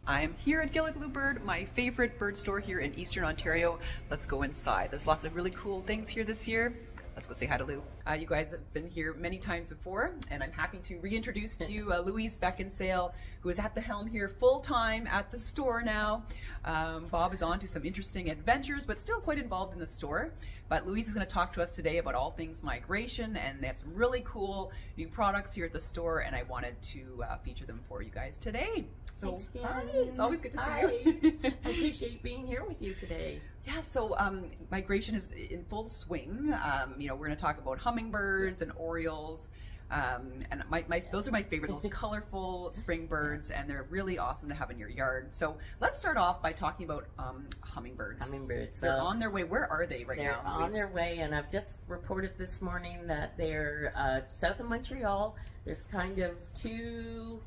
I'm here at Gilligallou Bird, my favorite bird store here in Eastern Ontario. Let's go inside. There's lots of really cool things here this year. Let's go say hi to Lou. You guys have been here many times before, and I'm happy to reintroduce to you Louise Beckinsale, who is at the helm here full-time at the store now. Bob is on to some interesting adventures, but still quite involved in the store. But Louise is going to talk to us today about all things migration, and they have some really cool new products here at the store, and I wanted to feature them for you guys today. So, thanks, Dan. Hi, it's always good to see you. I appreciate being here with you today. Yeah, so migration is in full swing. You know, we're going to talk about hummingbirds and Orioles. And those are my favorite, those colorful spring birds, and they're really awesome to have in your yard. So let's start off by talking about hummingbirds. Hummingbirds. They're on their way. Where are they right now? They're on their way, and I've just reported this morning that they're south of Montreal. There's kind of two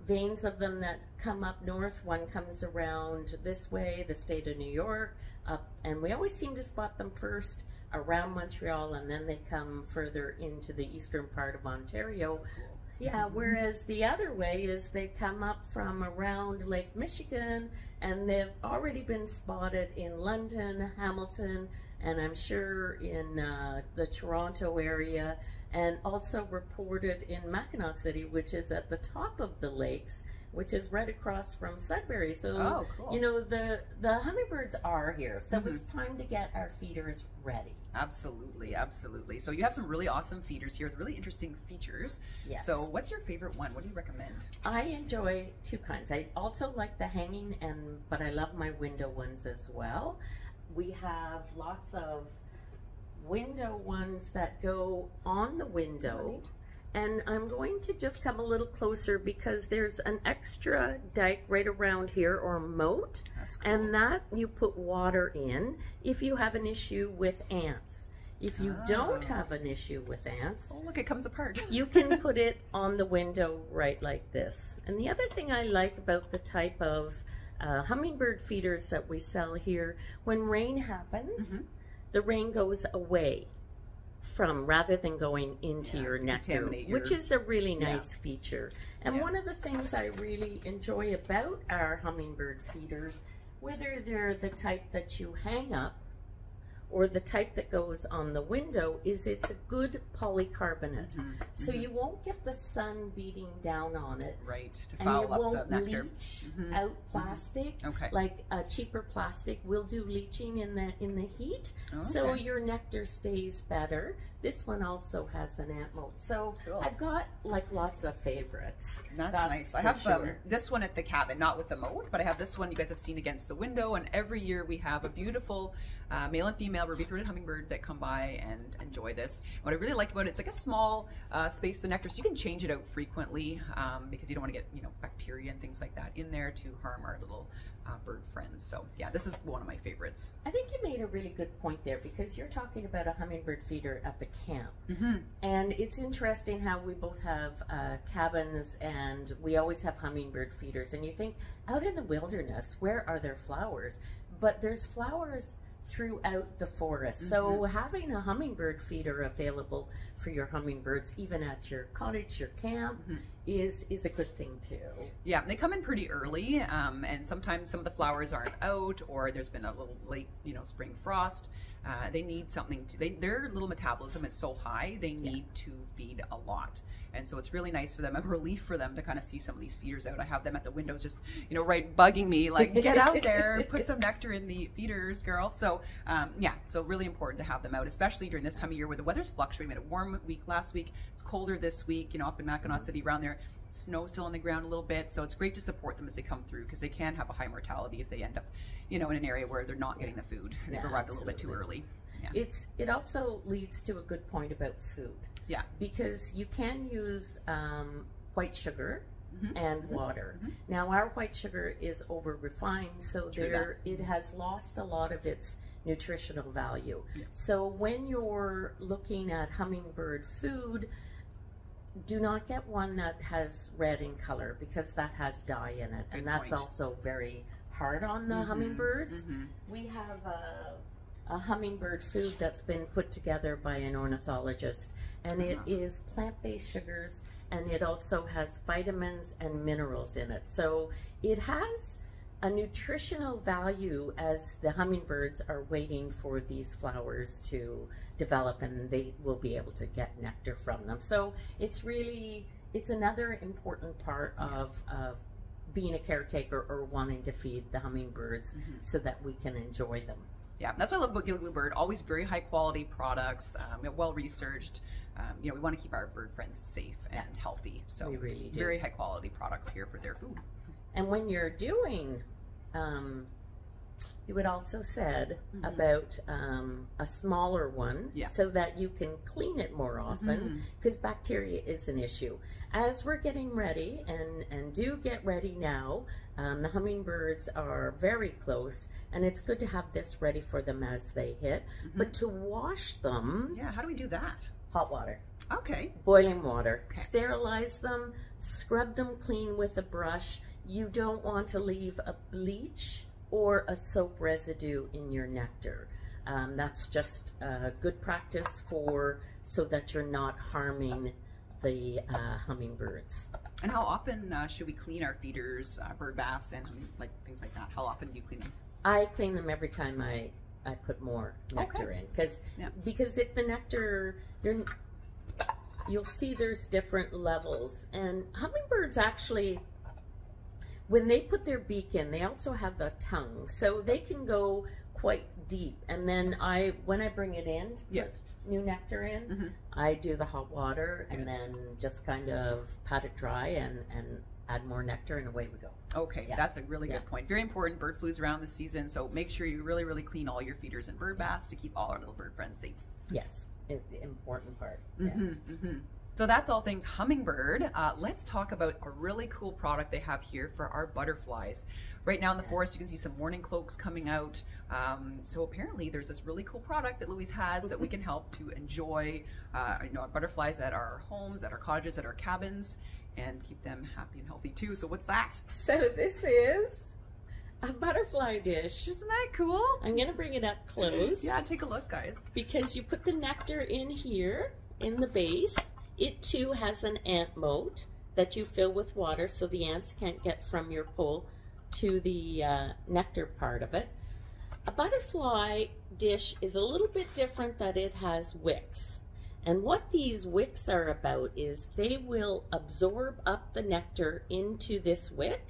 veins of them that come up north. One comes around this way, the state of New York, up, and we always seem to spot them first around Montreal, and then they come further into the eastern part of Ontario. So cool. Yeah, whereas the other way is they come up from around Lake Michigan, and they've already been spotted in London, Hamilton, and I'm sure in the Toronto area, and also reported in Mackinac City, which is at the top of the lakes, which is right across from Sudbury. So, cool. you know, the hummingbirds are here, so it's time to get our feeders ready. Absolutely, absolutely. So you have some really awesome feeders here with really interesting features. Yes. So what's your favorite one? What do you recommend? I enjoy two kinds. I also like the hanging, but I love my window ones as well. We have lots of window ones that go on the window. Right. And I'm going to just come a little closer because there's an extra dike right around here, or moat. That's cool. And that you put water in if you have an issue with ants. If you don't have an issue with ants, oh look, it comes apart. you can put it on the window right like this. And the other thing I like about the type of hummingbird feeders that we sell here, when rain happens, the rain goes away from, rather than going into your nectar, which is a really nice feature. And one of the things I really enjoy about our hummingbird feeders, whether they're the type that you hang up or the type that goes on the window, is it's a good polycarbonate. So you won't get the sun beating down on it. Right, to And foul it up won't the nectar. leach out plastic. Okay. Like a cheaper plastic will do leaching in the heat. Okay. So your nectar stays better. This one also has an ant moat. So Cool. I've got like lots of favorites. That's nice. I have this one at the cabin, not with the moat, but I have this one you guys have seen against the window, and every year we have a beautiful male and female ruby-throated hummingbird that come by and enjoy this. What I really like about it, it's like a small space for nectar, so you can change it out frequently because you don't want to get, you know, bacteria and things like that in there to harm our little bird friends. So yeah, this is one of my favorites. I think you made a really good point there, because you're talking about a hummingbird feeder at the camp. And it's interesting how we both have cabins, and we always have hummingbird feeders. And you think, out in the wilderness, where are there flowers? But there's flowers throughout the forest. So having a hummingbird feeder available for your hummingbirds, even at your cottage, your camp, is a good thing too. Yeah, they come in pretty early, and sometimes some of the flowers aren't out, or there's been a little late, you know, spring frost. They need something to, their little metabolism is so high, they need to feed a lot. And so it's really nice for them, a relief for them to kind of see some of these feeders out. I have them at the windows just, you know, right bugging me, like, get out there, put some nectar in the feeders, girl. So yeah, so really important to have them out, especially during this time of year where the weather's fluctuating. We had a warm week last week, it's colder this week, you know, up in Mackinac City around there. Snow still on the ground a little bit, so it's great to support them as they come through, because they can have a high mortality if they end up, you know, in an area where they're not getting the food and they've arrived a little bit too early. Yeah. It also leads to a good point about food. Yeah. Because you can use white sugar and water. Now our white sugar is over refined, so it has lost a lot of its nutritional value. So when you're looking at hummingbird food, do not get one that has red in color, because that has dye in it, and that's also very hard on the hummingbirds. We have a hummingbird food that's been put together by an ornithologist, and it is plant-based sugars, and it also has vitamins and minerals in it. So it has a nutritional value as the hummingbirds are waiting for these flowers to develop, and they will be able to get nectar from them. So it's another important part of being a caretaker or wanting to feed the hummingbirds so that we can enjoy them. Yeah, that's what I love about Gilligallou Bird. Always very high quality products, well researched. We want to keep our bird friends safe and healthy. So we really do. Very high quality products here for their food. And when you're doing, you had also said about a smaller one so that you can clean it more often, because bacteria is an issue. As we're getting ready, and do get ready now, the hummingbirds are very close, and it's good to have this ready for them as they hit. But to wash them... Yeah, how do we do that? Hot water. Okay. Boiling water. Okay. Sterilize them, scrub them clean with a brush. You don't want to leave a bleach or a soap residue in your nectar. That's just good practice so that you're not harming the hummingbirds. And how often should we clean our feeders, bird baths, and things like that? How often do you clean them? I clean them every time I put more nectar in, because if the nectar, you'll see there's different levels, and hummingbirds actually, when they put their beak in, they also have the tongue, so they can go quite deep. And then when I bring it in to put new nectar in, I do the hot water and then just kind of pat it dry and add more nectar, and away we go. Okay, that's a really good point. Very important. Bird flu's around this season, so make sure you really, really clean all your feeders and bird baths to keep all our little bird friends safe. Yes, it's the important part. So that's all things hummingbird. Let's talk about a really cool product they have here for our butterflies. Right now in the forest, you can see some morning cloaks coming out. So apparently there's this really cool product that Louise has that we can help to enjoy our butterflies at our homes, at our cottages, at our cabins, and keep them happy and healthy too. So what's that? So this is a butterfly dish. Isn't that cool? I'm going to bring it up close. Yeah, take a look, guys. Because you put the nectar in here, in the base. It too has an ant moat that you fill with water so the ants can't get from your pole to the nectar part of it. A butterfly dish is a little bit different, that it has wicks. And what these wicks are about is they will absorb up the nectar into this wick.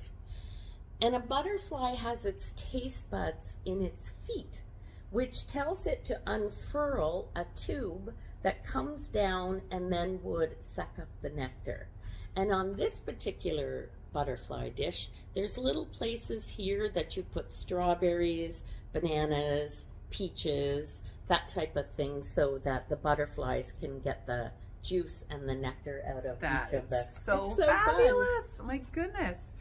And a butterfly has its taste buds in its feet, which tells it to unfurl a tube that comes down and then would suck up the nectar. And on this particular butterfly dish, there's little places here that you put strawberries, bananas, peaches, that type of thing, so that the butterflies can get the juice and the nectar out of each of the... So fabulous! My goodness.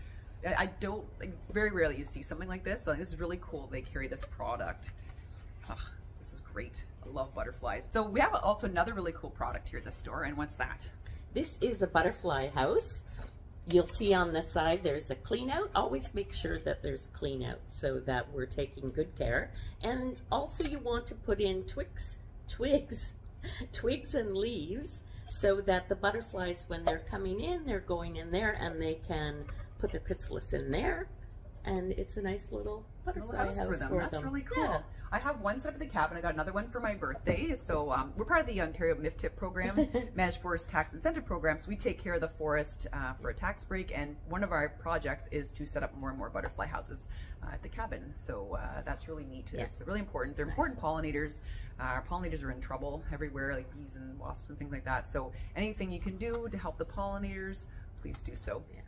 Very rarely you see something like this, so this is really cool they carry this product. This is great. I love butterflies. So we have also another really cool product here at the store, and what's that? This is a butterfly house. You'll see on the side there's a clean out. Always make sure that there's clean out so that we're taking good care. And also you want to put in twigs and leaves so that the butterflies, when they're coming in, they're going in there and they can put their chrysalis in there. And it's a nice little butterfly house for them. That's really cool. Yeah. I have one set up at the cabin. I got another one for my birthday. So we're part of the Ontario MIFTIP program, Managed Forest Tax Incentive Program. So we take care of the forest for a tax break. And one of our projects is to set up more and more butterfly houses at the cabin. So that's really neat. Yeah. It's really important. They're important pollinators. Our pollinators are in trouble everywhere, like bees and wasps and things like that. So anything you can do to help the pollinators, please do so. Yeah.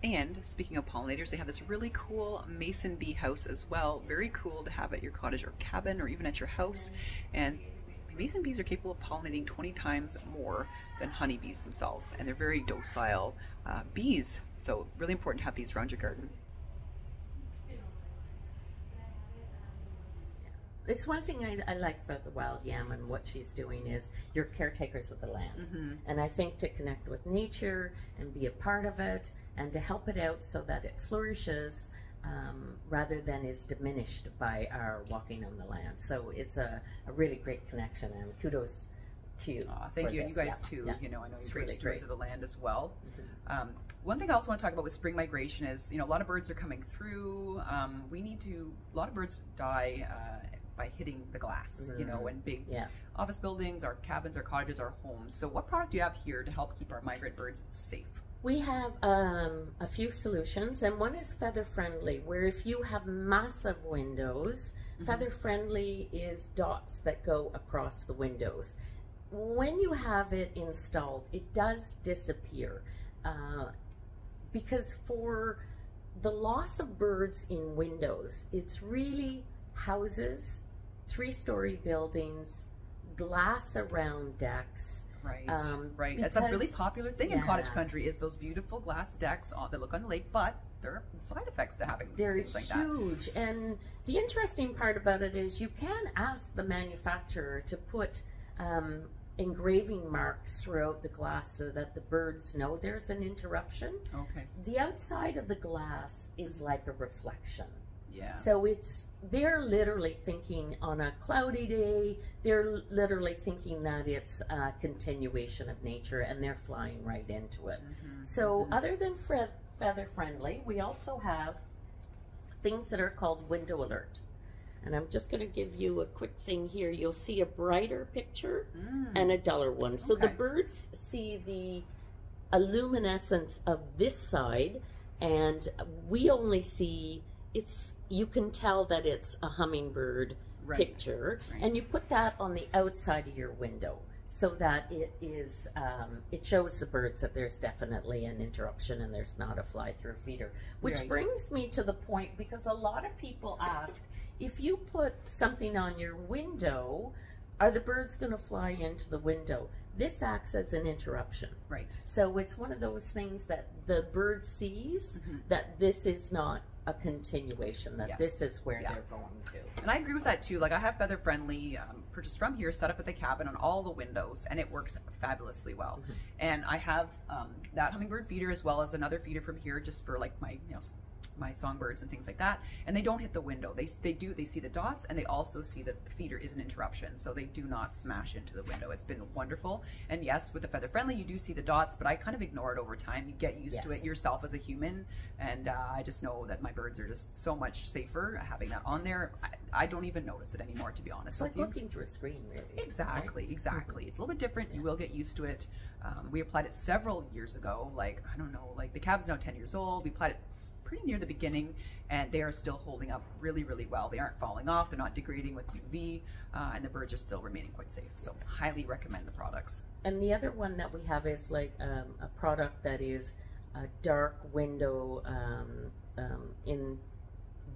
And speaking of pollinators, they have this really cool mason bee house as well. Very cool to have at your cottage or cabin or even at your house. And mason bees are capable of pollinating 20 times more than honeybees themselves. And they're very docile bees. So really important to have these around your garden. It's one thing I like about the wild yam and what she's doing is you're caretakers of the land. And I think to connect with nature and be a part of it and to help it out so that it flourishes rather than is diminished by our walking on the land. So it's a really great connection, and kudos to you. Thank you, and you guys too. You know, I know you're great stewards of the land as well. One thing I also want to talk about with spring migration is, you know, a lot of birds are coming through. A lot of birds die by hitting the glass, you know, in big office buildings, our cabins, our cottages, our homes. So what product do you have here to help keep our migrant birds safe? We have a few solutions, and one is feather friendly, where if you have massive windows, feather friendly is dots that go across the windows. When you have it installed, it does disappear because for the loss of birds in windows, it's really houses, 3-story buildings, glass around decks. Right, right. That's a really popular thing in cottage country, is those beautiful glass decks that look on the lake, but there are side effects to having things like that. They're huge, and the interesting part about it is you can ask the manufacturer to put engraving marks throughout the glass so that the birds know there's an interruption. Okay. The outside of the glass is like a reflection. Yeah. So they're literally thinking on a cloudy day, they're literally thinking that it's a continuation of nature, and they're flying right into it. So other than feather friendly, we also have things that are called window alert. And I'm just going to give you a quick thing here. You'll see a brighter picture and a duller one. So the birds see the luminescence of this side, and we only see you can tell that it's a hummingbird picture, and you put that on the outside of your window so that it is it shows the birds that there's definitely an interruption and there's not a fly-through feeder. Which brings me to the point, because a lot of people ask, if you put something on your window, are the birds going to fly into the window? This acts as an interruption. Right. So it's one of those things that the bird sees that this is not a continuation, that this is where they're going to. And I agree with that too. Like, I have feather friendly purchased from here, set up at the cabin on all the windows, and it works fabulously well. And I have that hummingbird feeder as well as another feeder from here just for like my my songbirds and things like that, and they don't hit the window. They see the dots, and they also see that the feeder is an interruption, so they do not smash into the window. It's been wonderful. And yes, with the feather friendly, you do see the dots, but I kind of ignore it over time. You get used to it yourself as a human, and I just know that my birds are just so much safer having that on there. I don't even notice it anymore, to be honest with you. It's like looking through a screen, really. Exactly. It's a little bit different. You will get used to it. We applied it several years ago, like, I don't know, like the cabin's now 10 years old. We applied it pretty near the beginning, and they are still holding up really, really well. They aren't falling off, they're not degrading with UV, and the birds are still remaining quite safe. So highly recommend the products. And the other one that we have is like a product that is a dark window in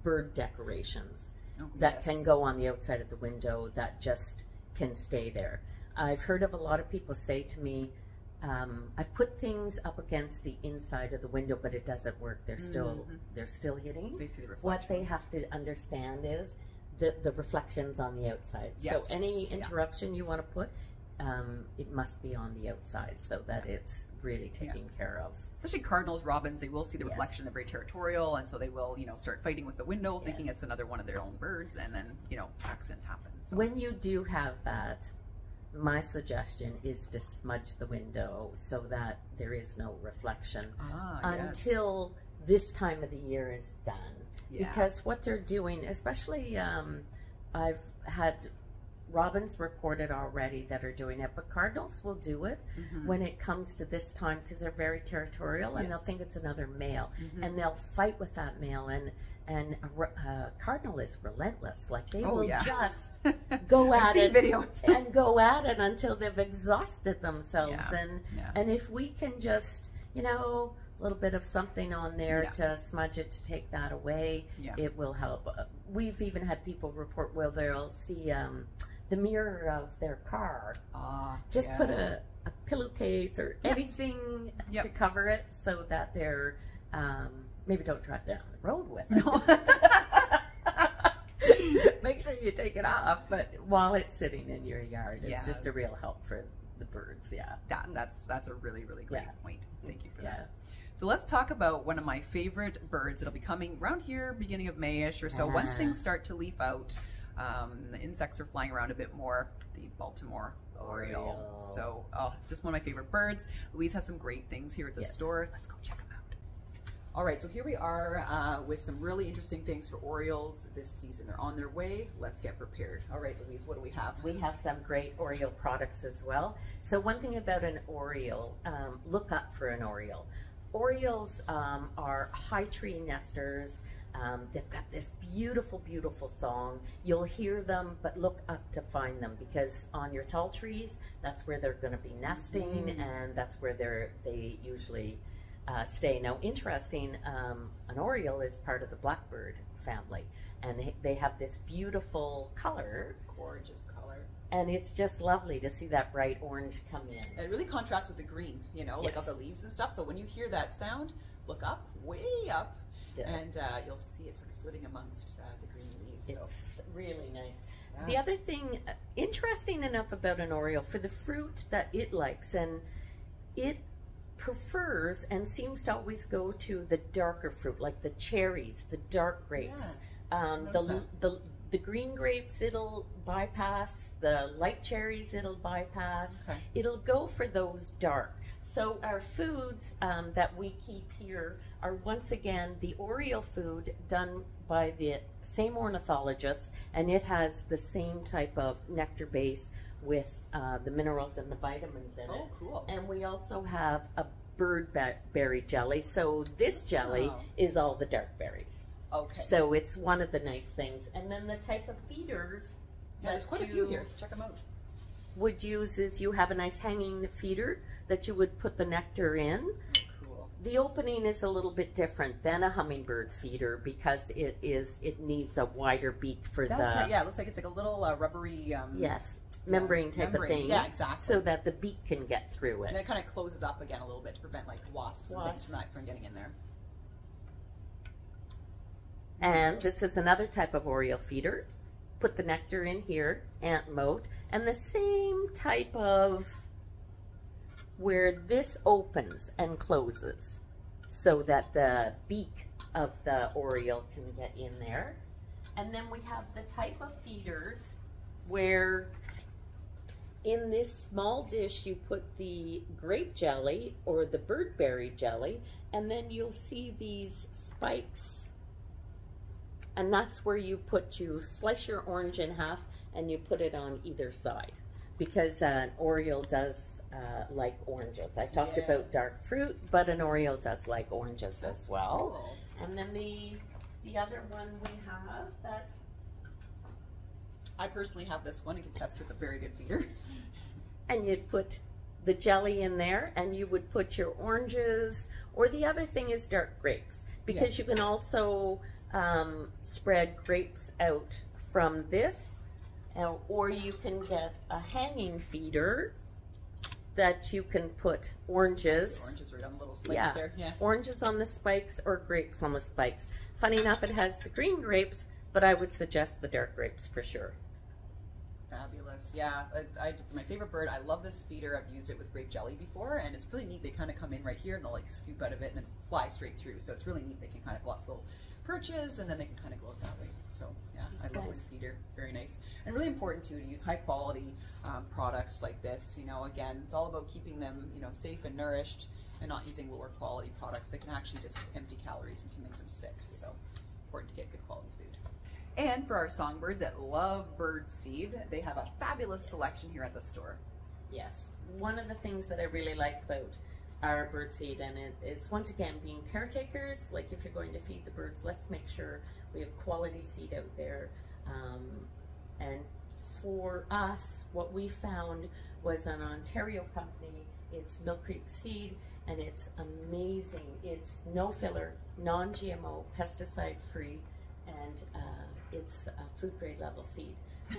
bird decorations that can go on the outside of the window, that just can stay there. I've heard of a lot of people say to me, I've put things up against the inside of the window, but it doesn't work. They're still hitting. They see the reflection. What they have to understand is the reflections on the outside. So any interruption you want to put, it must be on the outside so that it's really taken care of. Especially cardinals, robins, they will see the reflection. They're very territorial, and so they will, start fighting with the window, thinking it's another one of their own birds, and then, accidents happen. So. When you do have that, my suggestion is to smudge the window so that there is no reflection until this time of the year is done. Because what they're doing, especially I've had robins reported already that are doing it, but cardinals will do it when it comes to this time because they're very territorial, and they'll think it's another male, and they'll fight with that male, and a cardinal is relentless. Like they will just go at it and go at it until they've exhausted themselves. And if we can just, a little bit of something on there to smudge it, to take that away, it will help. We've even had people report where they'll see the mirror of their car. Just put a pillowcase or anything to cover it so that they're maybe don't drive down the road with it. Make sure you take it off, but while it's sitting in your yard, it's just a real help for the birds. That's a really, really great point. Thank you for that. So let's talk about one of my favorite birds that'll be coming around here beginning of May-ish or so. Once things start to leaf out, The insects are flying around a bit more. The Baltimore Oriole. So, just one of my favorite birds. Louise has some great things here at the store. Let's go check them out. All right, so here we are with some really interesting things for Orioles this season. They're on their way. Let's get prepared. All right, Louise, what do we have? We have some great Oriole products as well. So one thing about an Oriole, look up for an Oriole. Orioles are high tree nesters. They've got this beautiful, beautiful song. You'll hear them, but look up to find them, because on your tall trees, that's where they're going to be nesting, and that's where they usually stay. Now, interesting, an Oriole is part of the blackbird family, and they have this beautiful color. Gorgeous color. And it's just lovely to see that bright orange come in. And it really contrasts with the green, you know, like of the leaves and stuff. So when you hear that sound, look up, way up, and you'll see it sort of flitting amongst the green leaves. It's really nice. Yeah. The other thing, interesting enough about an Oriole, for the fruit that it likes, and it prefers and seems to always go to the darker fruit, like the cherries, the dark grapes. The green grapes it'll bypass, the light cherries it'll bypass. It'll go for those dark. So our foods that we keep here are once again the Oriole food done by the same ornithologist, and it has the same type of nectar base with the minerals and the vitamins in it. Cool. And we also have a bird berry jelly. So this jelly is all the dark berries. Okay. So it's one of the nice things. And then the type of feeders there's quite a few here. Check them out. Would use is you have a nice hanging feeder that you would put the nectar in. Cool. The opening is a little bit different than a hummingbird feeder because it needs a wider beak for That's right. Yeah, it looks like it's like a little rubbery membrane type of thing. Yeah, exactly. So that the beak can get through it. And it kind of closes up again a little bit to prevent like wasps and things from getting in there. And this is another type of Oriole feeder. Put the nectar in here, ant moat, and the same type of where this opens and closes so that the beak of the Oriole can get in there. And then we have the type of feeders where in this small dish you put the grape jelly or the birdberry jelly, and then you'll see these spikes. And that's where you slice your orange in half and you put it on either side, because an Oriole does like oranges. I talked about dark fruit, but an Oriole does like oranges as well. Cool. And then the other one we have that I personally have this one and can test it's a very good feeder. And you'd put the jelly in there, and you would put your oranges, or the other thing is dark grapes, because you can also spread grapes out from this, or you can get a hanging feeder that you can put oranges. Oranges right on the little spikes there. Yeah. Oranges on the spikes or grapes on the spikes. Funny enough, it has the green grapes, but I would suggest the dark grapes for sure. Fabulous. Yeah, my favorite bird. I love this feeder. I've used it with grape jelly before, and it's really neat. They kind of come in right here and they'll like scoop out of it and then fly straight through. So it's really neat. They can kind of lots of little perches, and then they can kind of go out that way. So yeah, I love this feeder. It's very nice and really important too to use high quality products like this. You know, again, it's all about keeping them safe and nourished, and not using lower quality products that can actually just empty calories and can make them sick. So important to get good quality food. And for our songbirds that love bird seed, they have a fabulous selection here at the store. Yes, one of the things that I really like about our bird seed, and it's once again being caretakers. Like if you're going to feed the birds, let's make sure we have quality seed out there. And for us, what we found was an Ontario company. It's Mill Creek Seed, and it's amazing. It's no filler, non-GMO, pesticide free, and it's a food grade level seed.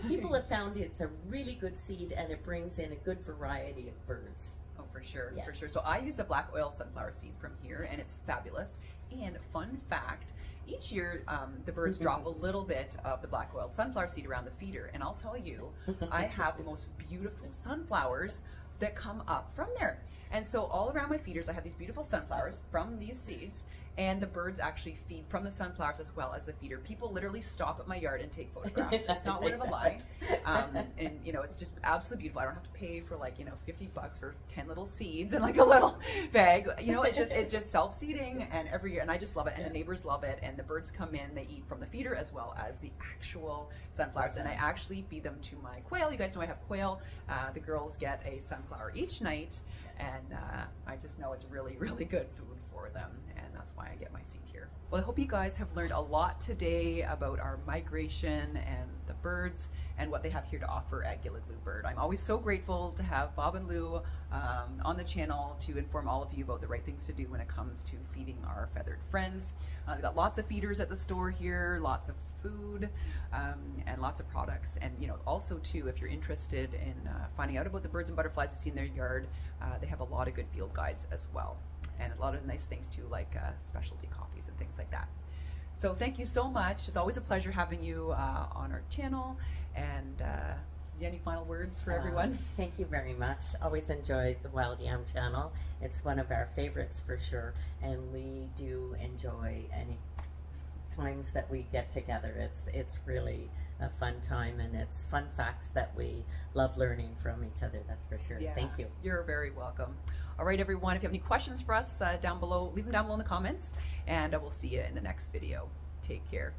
People have found it's a really good seed, and it brings in a good variety of birds. Oh, for sure, for sure. So I use the black oil sunflower seed from here, and it's fabulous. And fun fact, each year the birds drop a little bit of the black oil sunflower seed around the feeder, and I'll tell you, I have the most beautiful sunflowers that come up from there. And so all around my feeders, I have these beautiful sunflowers from these seeds, And the birds actually feed from the sunflowers as well as the feeder. People literally stop at my yard and take photographs. It's not word of a lie. And you know, it's just absolutely beautiful. I don't have to pay for like, you know, $50 for 10 little seeds and like a little bag. You know, it's just self-seeding, and every year, and I just love it. And the neighbors love it. And the birds come in, they eat from the feeder as well as the actual sunflowers. And I actually feed them to my quail. You guys know I have quail. The girls get a sunflower each night, and I just know it's really, really good food for them, and that's why I get my seed here. Well, I hope you guys have learned a lot today about our migration and the birds and what they have here to offer at Gilligallou Bird. I'm always so grateful to have Bob and Lou on the channel to inform all of you about the right things to do when it comes to feeding our feathered friends. We've got lots of feeders at the store here, lots of food, and lots of products. And you know, also too, if you're interested in finding out about the birds and butterflies you see in their yard, they have a lot of good field guides as well, and a lot of nice things too, like specialty coffees and things like that. So thank you so much. It's always a pleasure having you on our channel. And any final words for everyone? Thank you very much. Always enjoy the Wild Yam channel. It's one of our favorites for sure, and we do enjoy any times that we get together. It's really a fun time, and it's fun facts that we love learning from each other, that's for sure. Yeah, thank you. You're very welcome. All right, everyone, if you have any questions for us down below, leave them down below in the comments, and we'll see you in the next video. Take care.